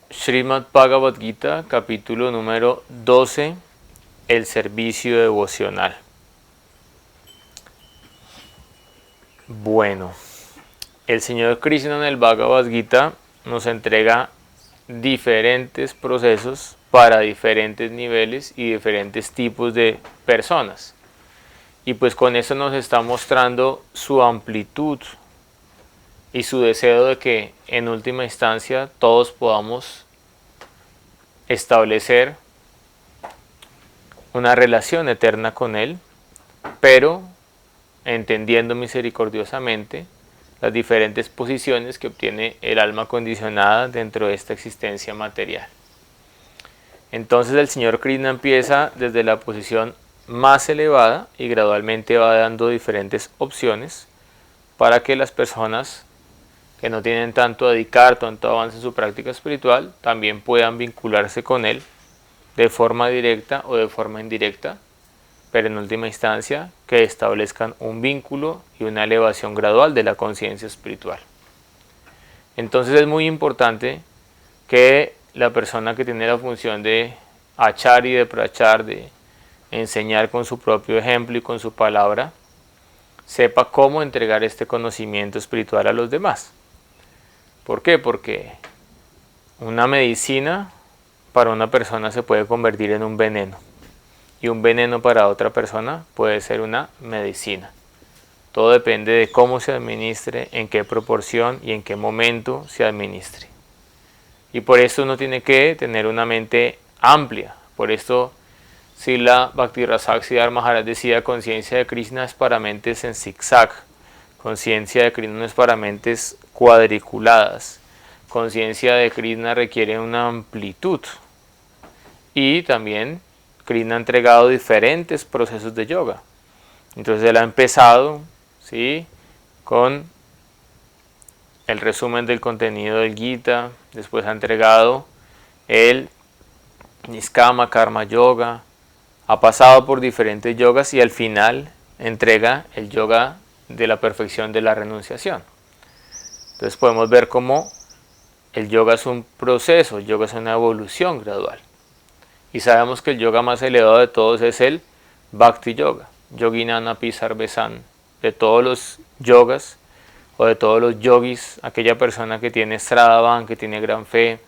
Srimad Bhagavad Gita, capítulo número 12, el servicio devocional. Bueno, el Señor Krishna en el Bhagavad Gita nos entrega diferentes procesos para diferentes niveles y diferentes tipos de personas. Y pues con eso nos está mostrando su amplitud y su deseo de que en última instancia todos podamos establecer una relación eterna con Él, pero entendiendo misericordiosamente las diferentes posiciones que obtiene el alma condicionada dentro de esta existencia material. Entonces el Señor Krishna empieza desde la posición más elevada y gradualmente va dando diferentes opciones para que las personas que no tienen tanto dedicar, tanto avance en su práctica espiritual, también puedan vincularse con Él de forma directa o de forma indirecta, pero en última instancia que establezcan un vínculo y una elevación gradual de la conciencia espiritual. Entonces es muy importante que la persona que tiene la función de achar y de prachar, de enseñar con su propio ejemplo y con su palabra, sepa cómo entregar este conocimiento espiritual a los demás. ¿Por qué? Porque una medicina para una persona se puede convertir en un veneno y un veneno para otra persona puede ser una medicina. Todo depende de cómo se administre, en qué proporción y en qué momento se administre. Y por eso uno tiene que tener una mente amplia. Por esto Srila Bhakti-Rasaksiyar Maharaj decía: conciencia de Krishna es para mentes en zigzag. Conciencia de Krishna no es para mentes cuadriculadas. Conciencia de Krishna requiere una amplitud. Y también Krishna ha entregado diferentes procesos de yoga. Entonces él ha empezado, ¿sí?, con el resumen del contenido del Gita. Después ha entregado el Niskama Karma Yoga. Ha pasado por diferentes yogas y al final entrega el yoga de la perfección de la renunciación. Entonces podemos ver cómo el yoga es un proceso, el yoga es una evolución gradual. Y sabemos que el yoga más elevado de todos es el Bhakti Yoga, Yoginanapi Sarvesan. De todos los yogas o de todos los yogis, aquella persona que tiene Sradavan, que tiene gran fe,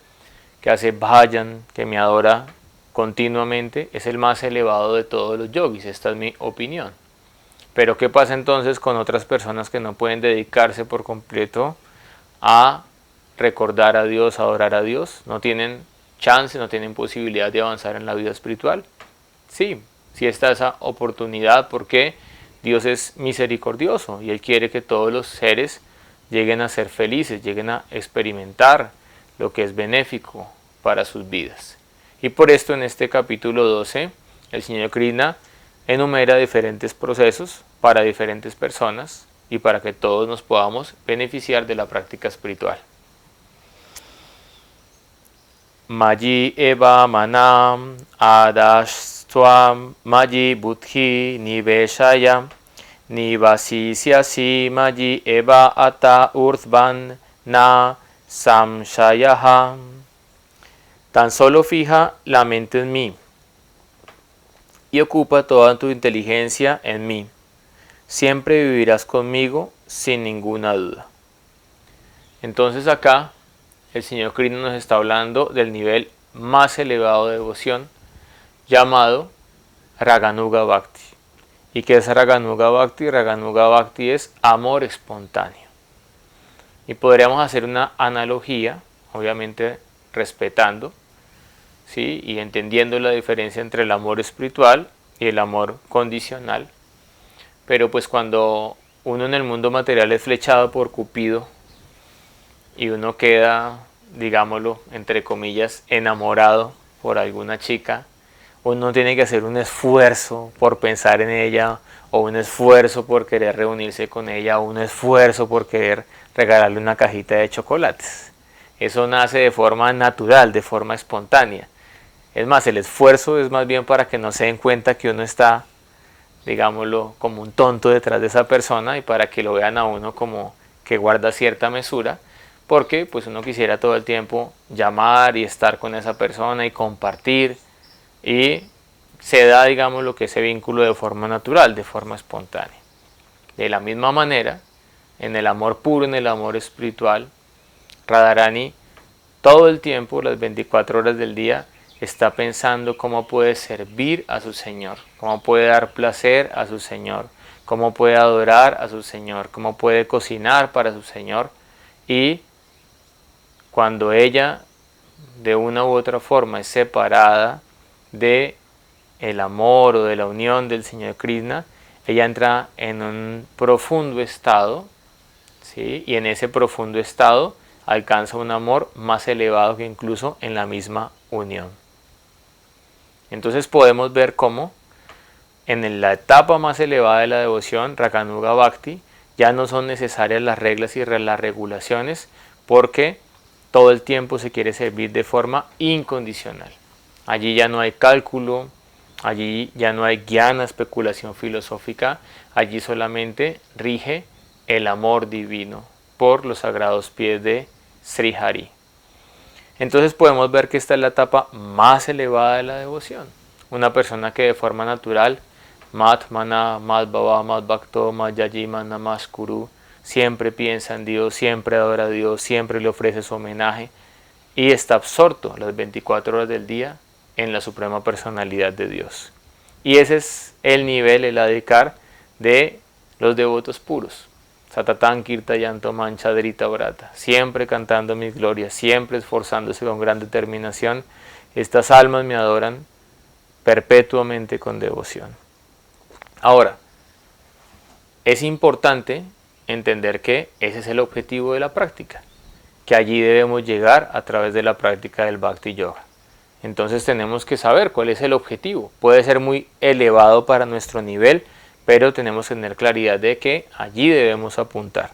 que hace bhajan, que me adora continuamente, es el más elevado de todos los yogis. Esta es mi opinión. Pero ¿qué pasa entonces con otras personas que no pueden dedicarse por completo a recordar a Dios, a adorar a Dios? ¿No tienen chance, no tienen posibilidad de avanzar en la vida espiritual? Sí, sí está esa oportunidad, porque Dios es misericordioso y Él quiere que todos los seres lleguen a ser felices, lleguen a experimentar lo que es benéfico para sus vidas. Y por esto en este capítulo 12 el Señor Krishna enumera diferentes procesos para diferentes personas y para que todos nos podamos beneficiar de la práctica espiritual. Mayi eva manam adashtvam mayi buddhi niveshaya nivasisyasi mayi eva ata urdhvan na samshayaha. Tan solo fija la mente en mí y ocupa toda tu inteligencia en mí. Siempre vivirás conmigo sin ninguna duda. Entonces acá el Señor Krishna nos está hablando del nivel más elevado de devoción, llamado Raganuga Bhakti. ¿Y qué es Raganuga Bhakti? Raganuga Bhakti es amor espontáneo. Y podríamos hacer una analogía, obviamente respetando, ¿sí?, y entendiendo la diferencia entre el amor espiritual y el amor condicional. Pero pues cuando uno en el mundo material es flechado por Cupido y uno queda, digámoslo, entre comillas, enamorado por alguna chica, uno tiene que hacer un esfuerzo por pensar en ella, o un esfuerzo por querer reunirse con ella, o un esfuerzo por querer regalarle una cajita de chocolates. Eso nace de forma natural, de forma espontánea. Es más, el esfuerzo es más bien para que no se den cuenta que uno está, digámoslo, como un tonto detrás de esa persona, y para que lo vean a uno como que guarda cierta mesura, porque pues uno quisiera todo el tiempo llamar y estar con esa persona y compartir, y se da, digamos, lo que ese vínculo de forma natural, de forma espontánea. De la misma manera, en el amor puro, en el amor espiritual, Radharani todo el tiempo, las 24 horas del día, está pensando cómo puede servir a su Señor, cómo puede dar placer a su Señor, cómo puede adorar a su Señor, cómo puede cocinar para su Señor. Y cuando ella de una u otra forma es separada de el amor o de la unión del Señor Krishna, ella entra en un profundo estado, ¿sí? Y en ese profundo estado alcanza un amor más elevado que incluso en la misma unión. Entonces podemos ver cómo en la etapa más elevada de la devoción, Raganuga Bhakti, ya no son necesarias las reglas y las regulaciones, porque todo el tiempo se quiere servir de forma incondicional. Allí ya no hay cálculo, allí ya no hay guiana, especulación filosófica, allí solamente rige el amor divino por los sagrados pies de Sri Hari. Entonces podemos ver que esta es la etapa más elevada de la devoción. Una persona que de forma natural, Matmana, Madbhava, Madbhakto, Madhyajima, Namaskuru, siempre piensa en Dios, siempre adora a Dios, siempre le ofrece su homenaje y está absorto las 24 horas del día en la suprema personalidad de Dios. Y ese es el nivel, el adhikar de los devotos puros. Satatan Kirtayanto Manchadrita Brata, siempre cantando mis glorias, siempre esforzándose con gran determinación. Estas almas me adoran perpetuamente con devoción. Ahora, es importante entender que ese es el objetivo de la práctica, que allí debemos llegar a través de la práctica del Bhakti Yoga. Entonces tenemos que saber cuál es el objetivo. Puede ser muy elevado para nuestro nivel, pero tenemos que tener claridad de que allí debemos apuntar.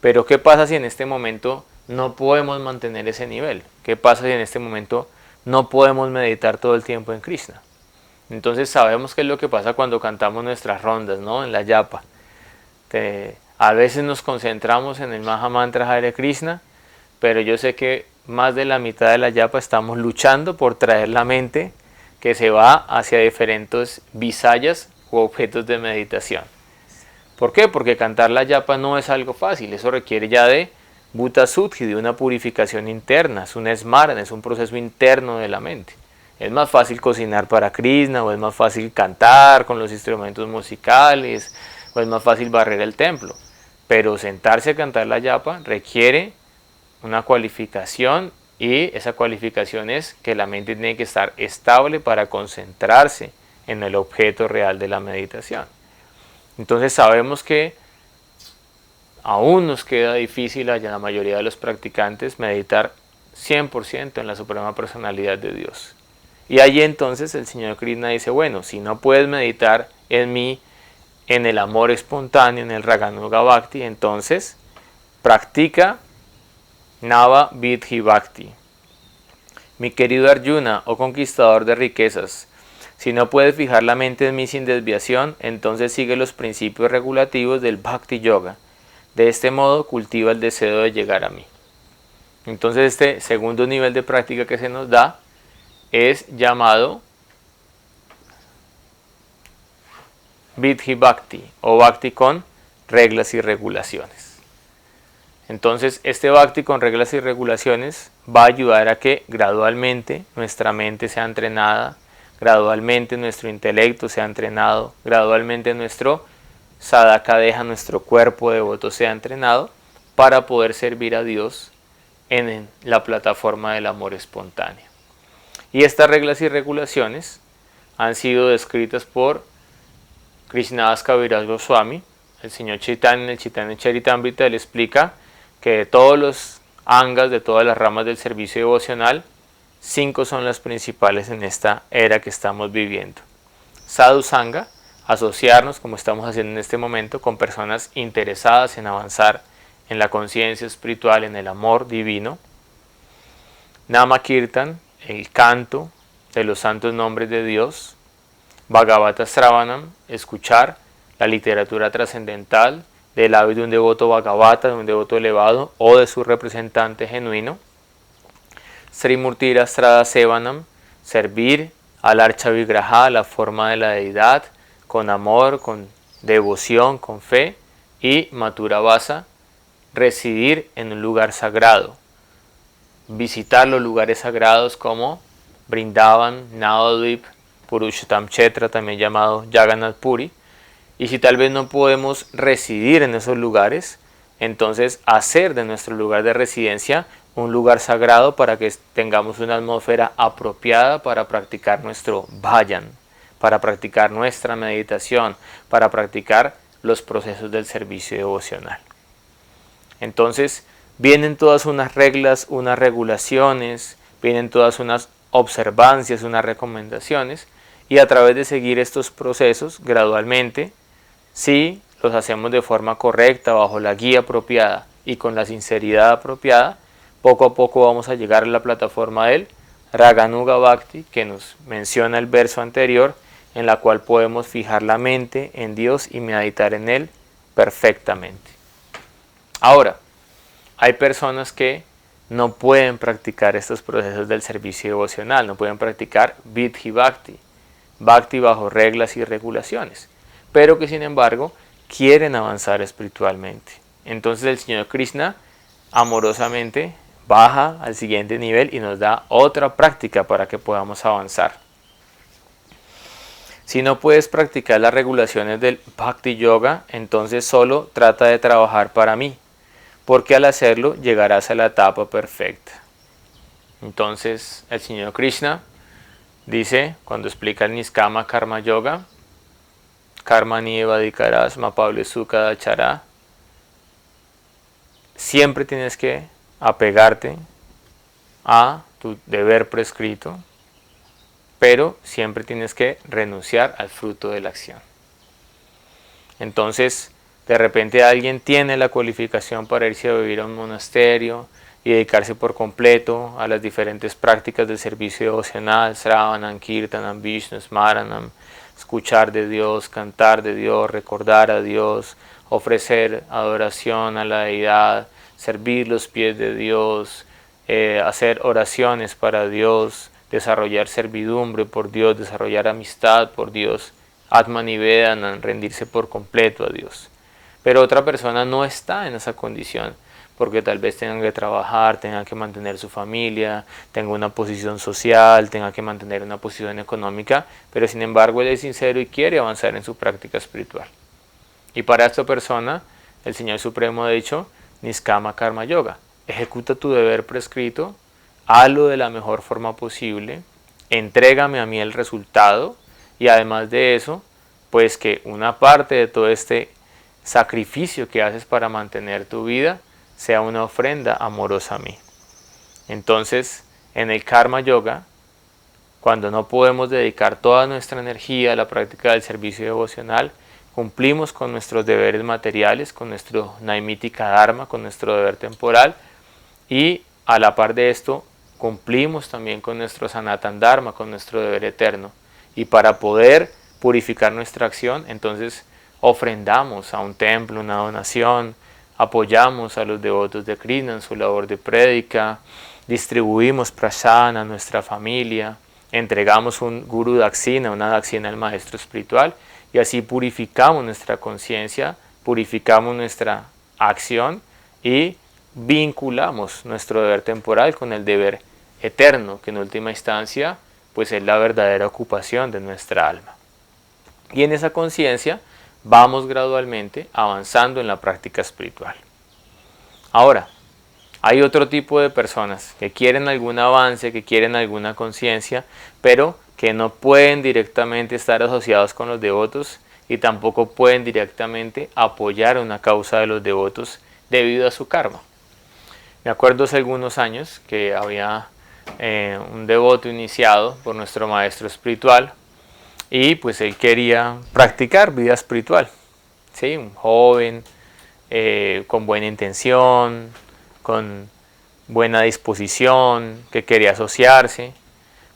Pero ¿qué pasa si en este momento no podemos mantener ese nivel? ¿Qué pasa si en este momento no podemos meditar todo el tiempo en Krishna? Entonces sabemos qué es lo que pasa cuando cantamos nuestras rondas, ¿no? En la yapa. A veces nos concentramos en el Maha Mantra Hare Krishna, pero yo sé que más de la mitad de la yapa estamos luchando por traer la mente que se va hacia diferentes visayas u objetos de meditación. ¿Por qué? Porque cantar la yapa no es algo fácil, eso requiere ya de Bhuta Suddhi, de una purificación interna, es un esmarna, es un proceso interno de la mente. Es más fácil cocinar para Krishna, o es más fácil cantar con los instrumentos musicales, o es más fácil barrer el templo. Pero sentarse a cantar la yapa requiere una cualificación, y esa cualificación es que la mente tiene que estar estable para concentrarse en el objeto real de la meditación. Entonces sabemos que aún nos queda difícil a la mayoría de los practicantes meditar 100% en la suprema personalidad de Dios. Y allí entonces el Señor Krishna dice, bueno, si no puedes meditar en mí, en el amor espontáneo, en el Raganuga Bhakti, entonces practica Nava Vidhi Bhakti. Mi querido Arjuna, oh conquistador de riquezas, si no puedes fijar la mente en mí sin desviación, entonces sigue los principios regulativos del Bhakti Yoga. De este modo cultiva el deseo de llegar a mí. Entonces este segundo nivel de práctica que se nos da es llamado Vidhi Bhakti, o Bhakti con reglas y regulaciones. Entonces este Bhakti con reglas y regulaciones va a ayudar a que gradualmente nuestra mente sea entrenada, gradualmente nuestro intelecto sea entrenado, gradualmente nuestro sadhaka-deha, nuestro cuerpo devoto sea entrenado para poder servir a Dios en la plataforma del amor espontáneo. Y estas reglas y regulaciones han sido descritas por Krishnadas Kaviraj Goswami. El señor Chaitanya en el Chaitanya Charitamrita le explica que de todos los angas, de todas las ramas del servicio devocional, 5 son las principales en esta era que estamos viviendo. Sadhu Sangha, asociarnos como estamos haciendo en este momento con personas interesadas en avanzar en la conciencia espiritual, en el amor divino. Nama Kirtan, el canto de los santos nombres de Dios. Bhagavata Sravanam, escuchar la literatura trascendental, del labio de un devoto Bhagavata, de un devoto elevado o de su representante genuino. Srimurti Rastrada Sevanam, servir al Archa Vigraha, la forma de la deidad, con amor, con devoción, con fe. Y Mathura Vasa, residir en un lugar sagrado, visitar los lugares sagrados como Vrindavan, Navadvip, Purushottam Kshetra, también llamado Jagannath Puri. Y si tal vez no podemos residir en esos lugares, entonces hacer de nuestro lugar de residencia un lugar sagrado para que tengamos una atmósfera apropiada para practicar nuestro bhajan, para practicar nuestra meditación, para practicar los procesos del servicio devocional. Entonces vienen todas unas reglas, unas regulaciones, vienen todas unas observancias, unas recomendaciones, y a través de seguir estos procesos gradualmente, si los hacemos de forma correcta, bajo la guía apropiada y con la sinceridad apropiada, poco a poco vamos a llegar a la plataforma del Raganuga Bhakti, que nos menciona el verso anterior, en la cual podemos fijar la mente en Dios y meditar en Él perfectamente. Ahora, hay personas que no pueden practicar estos procesos del servicio devocional, no pueden practicar Vidhi Bhakti, Bhakti bajo reglas y regulaciones, pero que sin embargo quieren avanzar espiritualmente. Entonces el Señor Krishna amorosamente baja al siguiente nivel y nos da otra práctica para que podamos avanzar. Si no puedes practicar las regulaciones del Bhakti Yoga, entonces solo trata de trabajar para mí, porque al hacerlo llegarás a la etapa perfecta. Entonces el Señor Krishna dice, cuando explica el Niskama Karma Yoga, Karma Nieva Dikaras Mapable Sukha Dachara, siempre tienes que apegarte a tu deber prescrito, pero siempre tienes que renunciar al fruto de la acción. Entonces, de repente alguien tiene la cualificación para irse a vivir a un monasterio y dedicarse por completo a las diferentes prácticas del servicio devocional, Sravanam, Kirtanam, Vishnu, Smaranam, escuchar de Dios, cantar de Dios, recordar a Dios, ofrecer adoración a la deidad, servir los pies de Dios, hacer oraciones para Dios, desarrollar servidumbre por Dios, desarrollar amistad por Dios, Atmanivedana, rendirse por completo a Dios. Pero otra persona no está en esa condición, porque tal vez tenga que trabajar, tenga que mantener su familia, tenga una posición social, tenga que mantener una posición económica, pero sin embargo él es sincero y quiere avanzar en su práctica espiritual. Y para esta persona, el Señor Supremo ha dicho, Niskama Karma Yoga, ejecuta tu deber prescrito, hazlo de la mejor forma posible, entrégame a mí el resultado, y además de eso, pues que una parte de todo este sacrificio que haces para mantener tu vida sea una ofrenda amorosa a mí. Entonces, en el Karma Yoga, cuando no podemos dedicar toda nuestra energía a la práctica del servicio devocional, cumplimos con nuestros deberes materiales, con nuestro Naimitika Dharma, con nuestro deber temporal, y a la par de esto, cumplimos también con nuestro Sanatan Dharma, con nuestro deber eterno. Y para poder purificar nuestra acción, entonces ofrendamos a un templo, una donación, apoyamos a los devotos de Krishna en su labor de prédica, distribuimos prasad a nuestra familia, entregamos un guru dakshina, una dakshina al maestro espiritual, y así purificamos nuestra conciencia, purificamos nuestra acción y vinculamos nuestro deber temporal con el deber eterno, que en última instancia pues es la verdadera ocupación de nuestra alma. Y en esa conciencia vamos gradualmente avanzando en la práctica espiritual. Ahora, hay otro tipo de personas que quieren algún avance, que quieren alguna conciencia, pero que no pueden directamente estar asociados con los devotos y tampoco pueden directamente apoyar una causa de los devotos debido a su karma. Me acuerdo hace algunos años que había un devoto iniciado por nuestro maestro espiritual y pues él quería practicar vida espiritual, ¿sí? Un joven con buena intención, con buena disposición, que quería asociarse,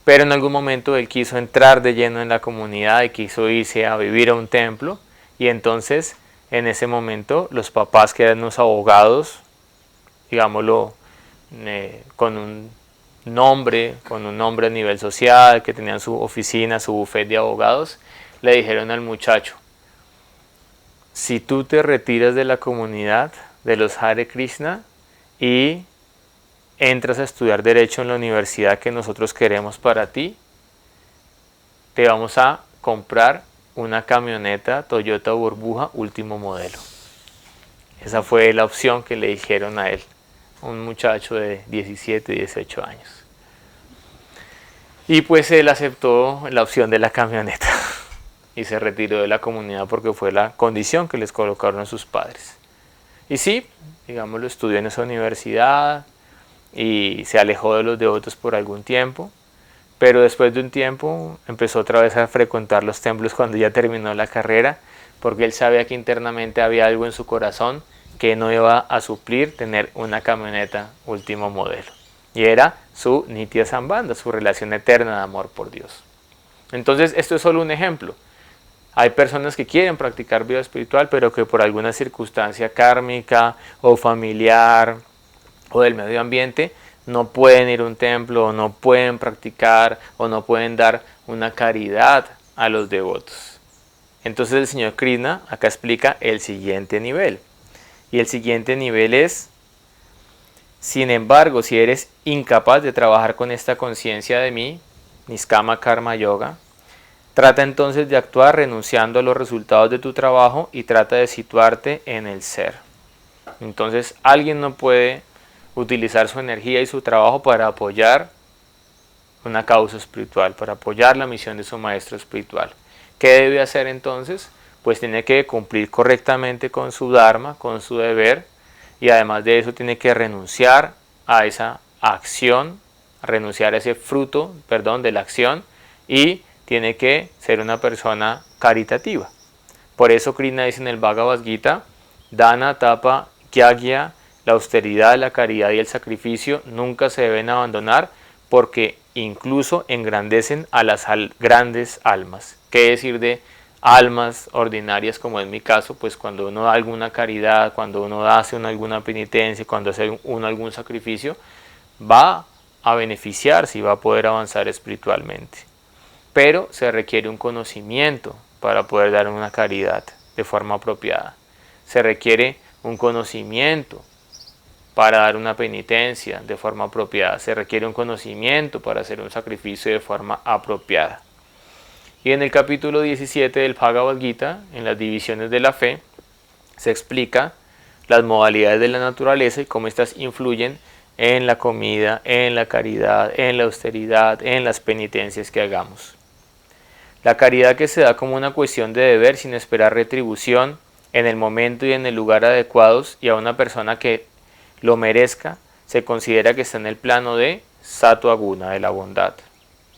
pero en algún momento él quiso entrar de lleno en la comunidad y quiso irse a vivir a un templo, y entonces en ese momento los papás, que eran unos abogados, digámoslo, con un nombre a nivel social, que tenían su oficina, su bufete de abogados, le dijeron al muchacho: si tú te retiras de la comunidad de los Hare Krishna y entras a estudiar Derecho en la universidad que nosotros queremos para ti, te vamos a comprar una camioneta Toyota Burbuja último modelo. Esa fue la opción que le dijeron a él, un muchacho de 17, 18 años. Y pues él aceptó la opción de la camioneta y se retiró de la comunidad porque fue la condición que les colocaron a sus padres. Y sí, digamos, lo estudió en esa universidad y se alejó de los devotos por algún tiempo, pero después de un tiempo empezó otra vez a frecuentar los templos cuando ya terminó la carrera, porque él sabía que internamente había algo en su corazón que no iba a suplir tener una camioneta último modelo, y era su Nitya Sambandha, su relación eterna de amor por Dios. Entonces esto es solo un ejemplo. Hay personas que quieren practicar vida espiritual, pero que por alguna circunstancia kármica o familiar o del medio ambiente no pueden ir a un templo, o no pueden practicar, o no pueden dar una caridad a los devotos. Entonces el señor Krishna acá explica el siguiente nivel. Y el siguiente nivel es: sin embargo, si eres incapaz de trabajar con esta conciencia de mí, Niskama Karma Yoga, trata entonces de actuar renunciando a los resultados de tu trabajo y trata de situarte en el ser. Entonces alguien no puede utilizar su energía y su trabajo para apoyar una causa espiritual, para apoyar la misión de su maestro espiritual. ¿Qué debe hacer entonces? Pues tiene que cumplir correctamente con su dharma, con su deber, y además de eso tiene que renunciar a esa acción, renunciar a ese fruto, de la acción, y tiene que ser una persona caritativa. Por eso Krishna dice en el Bhagavad Gita: Dana, Tapa, Yagya, la austeridad, la caridad y el sacrificio nunca se deben abandonar, porque incluso engrandecen a las grandes almas. ¿Qué decir de almas ordinarias, como en mi caso? Pues cuando uno da alguna caridad, cuando uno hace alguna penitencia, cuando hace uno algún sacrificio, va a beneficiarse y va a poder avanzar espiritualmente. Pero se requiere un conocimiento para poder dar una caridad de forma apropiada. Se requiere un conocimiento para dar una penitencia de forma apropiada. Se requiere un conocimiento para hacer un sacrificio de forma apropiada. Y en el capítulo 17 del Bhagavad Gita, en las divisiones de la fe, se explica las modalidades de la naturaleza y cómo éstas influyen en la comida, en la caridad, en la austeridad, en las penitencias que hagamos. La caridad, que se da como una cuestión de deber sin esperar retribución, en el momento y en el lugar adecuados y a una persona que lo merezca, se considera que está en el plano de Sattva Guna, de la bondad.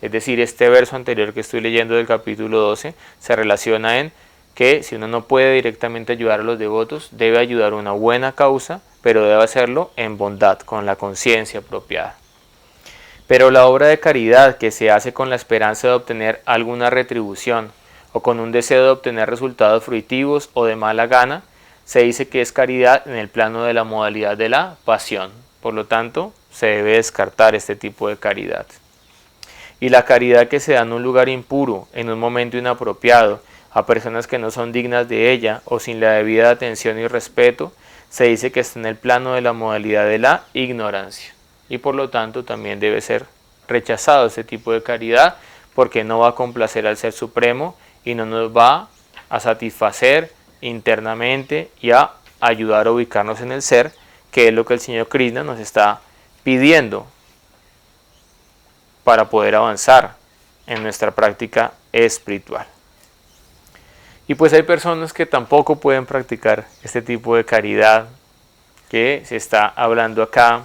Es decir, este verso anterior que estoy leyendo del capítulo 12 se relaciona en que si uno no puede directamente ayudar a los devotos, debe ayudar a una buena causa, pero debe hacerlo en bondad, con la conciencia apropiada. Pero la obra de caridad, que se hace con la esperanza de obtener alguna retribución o con un deseo de obtener resultados fruitivos o de mala gana, se dice que es caridad en el plano de la modalidad de la pasión. Por lo tanto, se debe descartar este tipo de caridad. Y la caridad que se da en un lugar impuro, en un momento inapropiado, a personas que no son dignas de ella o sin la debida atención y respeto, se dice que está en el plano de la modalidad de la ignorancia. Y por lo tanto también debe ser rechazado este tipo de caridad, porque no va a complacer al Ser Supremo y no nos va a satisfacer internamente y a ayudar a ubicarnos en el ser, que es lo que el Señor Krishna nos está pidiendo para poder avanzar en nuestra práctica espiritual. Y pues hay personas que tampoco pueden practicar este tipo de caridad que se está hablando acá,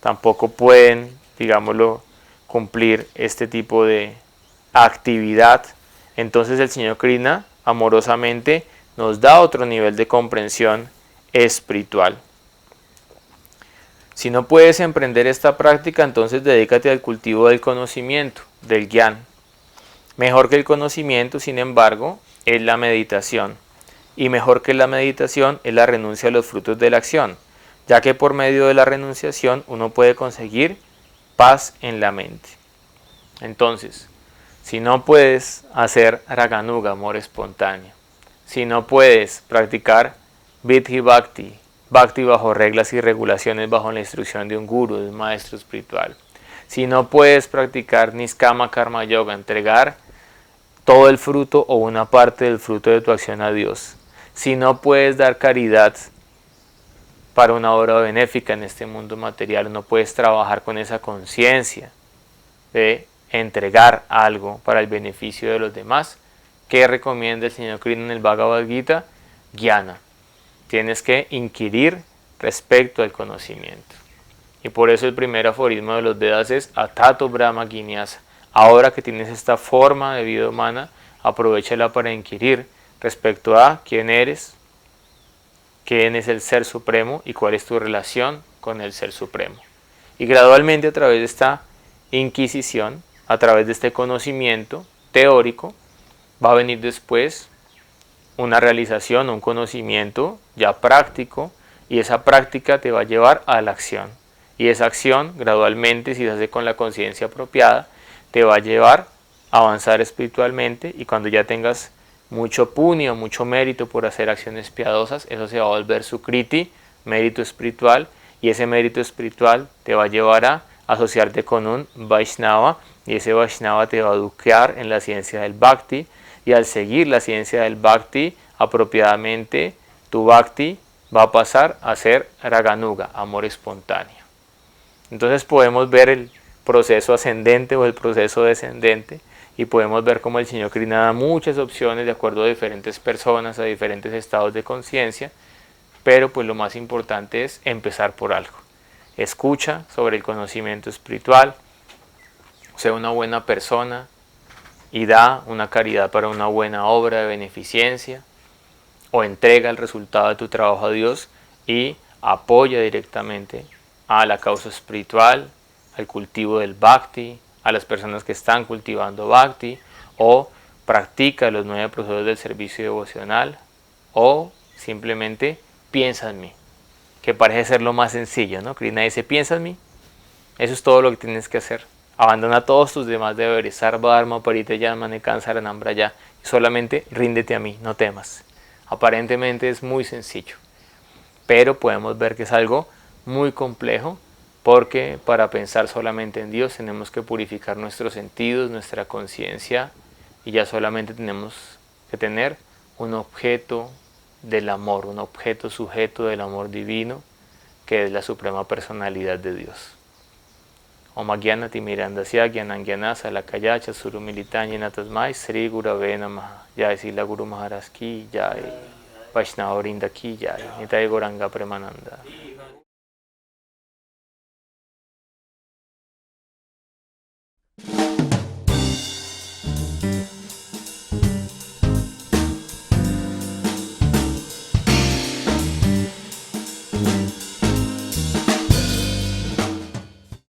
tampoco pueden, digámoslo, cumplir este tipo de actividad. Entonces el Señor Krishna amorosamente nos da otro nivel de comprensión espiritual. Si no puedes emprender esta práctica, entonces dedícate al cultivo del conocimiento, del Gyan. Mejor que el conocimiento, sin embargo, es la meditación. Y mejor que la meditación es la renuncia a los frutos de la acción, ya que por medio de la renunciación uno puede conseguir paz en la mente. Entonces, si no puedes hacer Raganuga, amor espontáneo, si no puedes practicar Vidhi Bhakti, Bhakti bajo reglas y regulaciones bajo la instrucción de un guru, de un maestro espiritual, si no puedes practicar Niskama Karma Yoga, entregar todo el fruto o una parte del fruto de tu acción a Dios, si no puedes dar caridad para una obra benéfica en este mundo material, no puedes trabajar con esa conciencia de entregar algo para el beneficio de los demás, ¿qué recomienda el señor Krishna en el Bhagavad Gita? Jnana. Tienes que inquirir respecto al conocimiento. Y por eso el primer aforismo de los Vedas es Atato Brahma Jiñasa. Ahora que tienes esta forma de vida humana, aprovéchala para inquirir respecto a quién eres es el Ser Supremo y cuál es tu relación con el Ser Supremo. Y gradualmente a través de esta inquisición, a través de este conocimiento teórico, va a venir después una realización, un conocimiento ya práctico, y esa práctica te va a llevar a la acción. Y esa acción, gradualmente, si se hace con la conciencia apropiada, te va a llevar a avanzar espiritualmente, y cuando ya tengas mucho puño, mucho mérito por hacer acciones piadosas, eso se va a volver sukriti, mérito espiritual, y ese mérito espiritual te va a llevar a asociarte con un Vaishnava, y ese Vaishnava te va a educar en la ciencia del Bhakti, y al seguir la ciencia del Bhakti apropiadamente, tu Bhakti va a pasar a ser Raganuga, amor espontáneo. Entonces podemos ver el proceso ascendente o el proceso descendente, y podemos ver cómo el señor Krishna da muchas opciones de acuerdo a diferentes personas, a diferentes estados de conciencia, pero pues lo más importante es empezar por algo. Escucha sobre el conocimiento espiritual, sea una buena persona y da una caridad para una buena obra de beneficencia, o entrega el resultado de tu trabajo a Dios y apoya directamente a la causa espiritual, al cultivo del Bhakti, a las personas que están cultivando Bhakti, o practica los 9 procesos del servicio devocional, o simplemente piensa en mí, que parece ser lo más sencillo, ¿no? Krishna dice, piensa en mí, eso es todo lo que tienes que hacer. Abandona todos tus demás deberes, sarva dharma paritayana nekansaranam braya, y solamente ríndete a mí, no temas. Aparentemente es muy sencillo, pero podemos ver que es algo muy complejo, porque para pensar solamente en Dios tenemos que purificar nuestros sentidos, nuestra conciencia, y ya solamente tenemos que tener un objeto del amor, un objeto sujeto del amor divino, que es la suprema personalidad de Dios. Om Agyanati Mirandasya Gyanan Gyanasa Lakaya Chasuru Militanya Tasmai Sri Gurave Namaha. Jai Sila Guru Maharaj Ki Jai, Vaishnava Vrinda Ki Jai, Nitai Goranga Premananda.